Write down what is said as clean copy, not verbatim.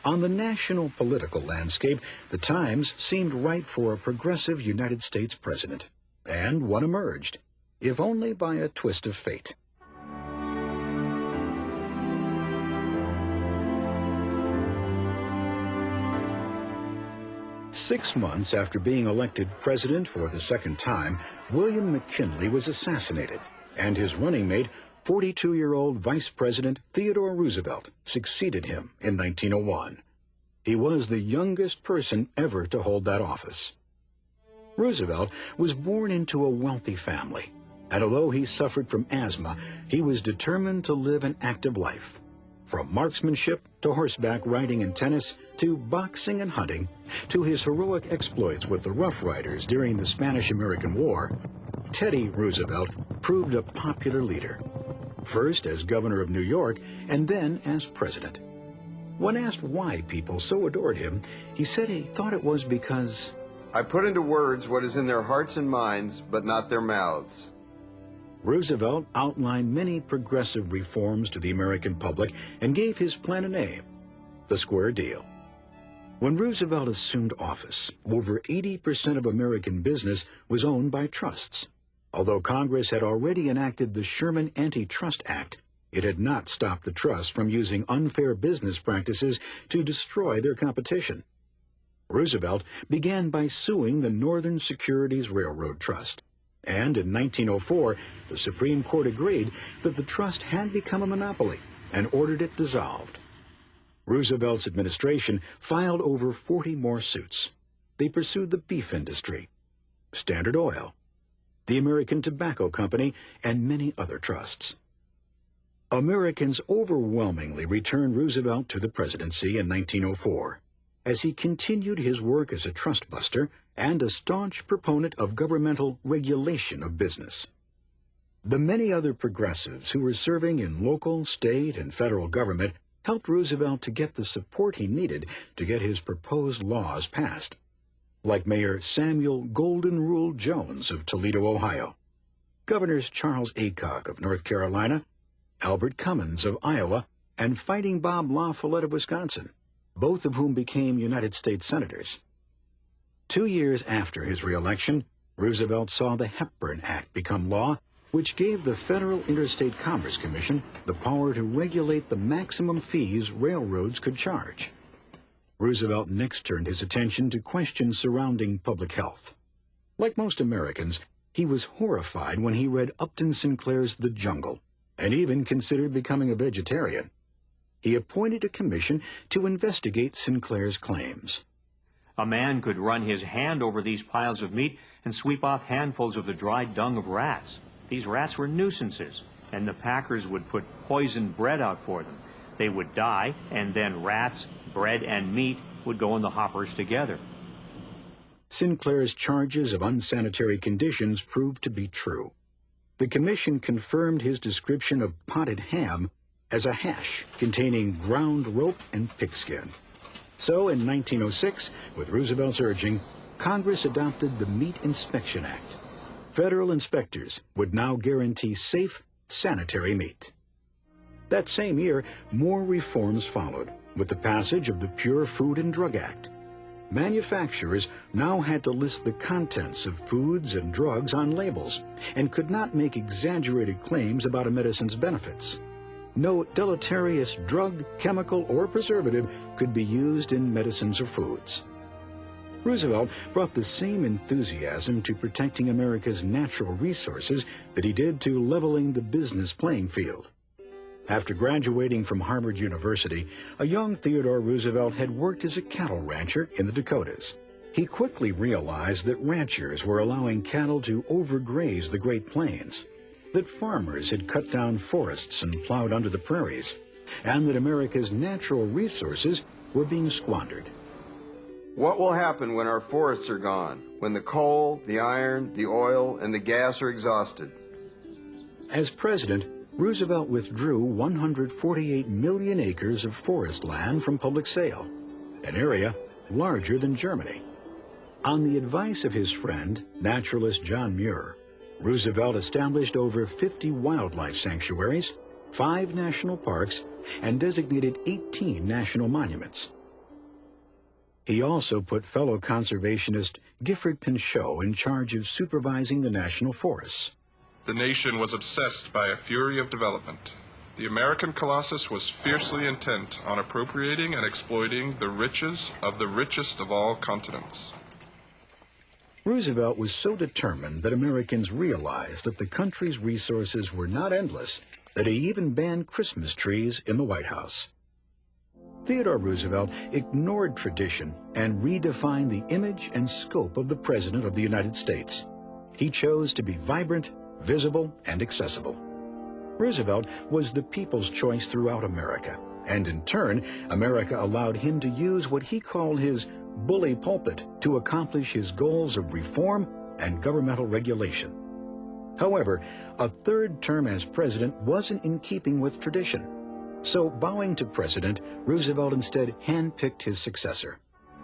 On the national political landscape, the times seemed ripe for a progressive United States president. And one emerged, if only by a twist of fate. Six months after being elected president for the second time, William McKinley was assassinated, and his running mate, 42-year-old Vice President Theodore Roosevelt, succeeded him in 1901. He was the youngest person ever to hold that office. Roosevelt was born into a wealthy family, and although he suffered from asthma, he was determined to live an active life. From marksmanship to horseback riding and tennis, to boxing and hunting, to his heroic exploits with the Rough Riders during the Spanish-American War, Teddy Roosevelt proved a popular leader, first as governor of New York and then as president. When asked why people so adored him, he said he thought it was because, "I put into words what is in their hearts and minds, but not their mouths." Roosevelt outlined many progressive reforms to the American public and gave his plan a name, the Square Deal. When Roosevelt assumed office, over 80% of American business was owned by trusts. Although Congress had already enacted the Sherman Antitrust Act, it had not stopped the trusts from using unfair business practices to destroy their competition. Roosevelt began by suing the Northern Securities Railroad Trust. And in 1904, the Supreme Court agreed that the trust had become a monopoly and ordered it dissolved. Roosevelt's administration filed over 40 more suits. They pursued the beef industry, Standard Oil, the American Tobacco Company, and many other trusts. Americans overwhelmingly returned Roosevelt to the presidency in 1904, as he continued his work as a trust buster and a staunch proponent of governmental regulation of business. The many other progressives who were serving in local, state, and federal government helped Roosevelt to get the support he needed to get his proposed laws passed, like Mayor Samuel Golden Rule Jones of Toledo, Ohio, Governors Charles Aycock of North Carolina, Albert Cummins of Iowa, and Fighting Bob La Follette of Wisconsin, both of whom became United States senators. 2 years after his reelection, Roosevelt saw the Hepburn Act become law, which gave the Federal Interstate Commerce Commission the power to regulate the maximum fees railroads could charge. Roosevelt next turned his attention to questions surrounding public health. Like most Americans, he was horrified when he read Upton Sinclair's The Jungle, and even considered becoming a vegetarian. He appointed a commission to investigate Sinclair's claims. A man could run his hand over these piles of meat and sweep off handfuls of the dried dung of rats. These rats were nuisances, and the packers would put poisoned bread out for them. They would die, and then rats, bread, and meat would go in the hoppers together. Sinclair's charges of unsanitary conditions proved to be true. The commission confirmed his description of potted ham as a hash containing ground rope and pigskin. So in 1906, with Roosevelt's urging, Congress adopted the Meat Inspection Act. Federal inspectors would now guarantee safe, sanitary meat. That same year, more reforms followed, with the passage of the Pure Food and Drug Act. Manufacturers now had to list the contents of foods and drugs on labels and could not make exaggerated claims about a medicine's benefits. No deleterious drug, chemical, or preservative could be used in medicines or foods. Roosevelt brought the same enthusiasm to protecting America's natural resources that he did to leveling the business playing field. After graduating from Harvard University, a young Theodore Roosevelt had worked as a cattle rancher in the Dakotas. He quickly realized that ranchers were allowing cattle to overgraze the Great Plains, that farmers had cut down forests and plowed under the prairies, and that America's natural resources were being squandered. What will happen when our forests are gone, when the coal, the iron, the oil, and the gas are exhausted? As president, Roosevelt withdrew 148 million acres of forest land from public sale, an area larger than Germany. On the advice of his friend, naturalist John Muir, Roosevelt established over 50 wildlife sanctuaries, 5 national parks, and designated 18 national monuments. He also put fellow conservationist Gifford Pinchot in charge of supervising the national forests. The nation was obsessed by a fury of development. The American Colossus was fiercely intent on appropriating and exploiting the riches of the richest of all continents. Roosevelt was so determined that Americans realized that the country's resources were not endless that he even banned Christmas trees in the White House. Theodore Roosevelt ignored tradition and redefined the image and scope of the President of the United States. He chose to be vibrant, visible, and accessible. Roosevelt was the people's choice throughout America, and in turn, America allowed him to use what he called his bully pulpit to accomplish his goals of reform and governmental regulation. However, a third term as president wasn't in keeping with tradition. So, bowing to President, Roosevelt instead handpicked his successor.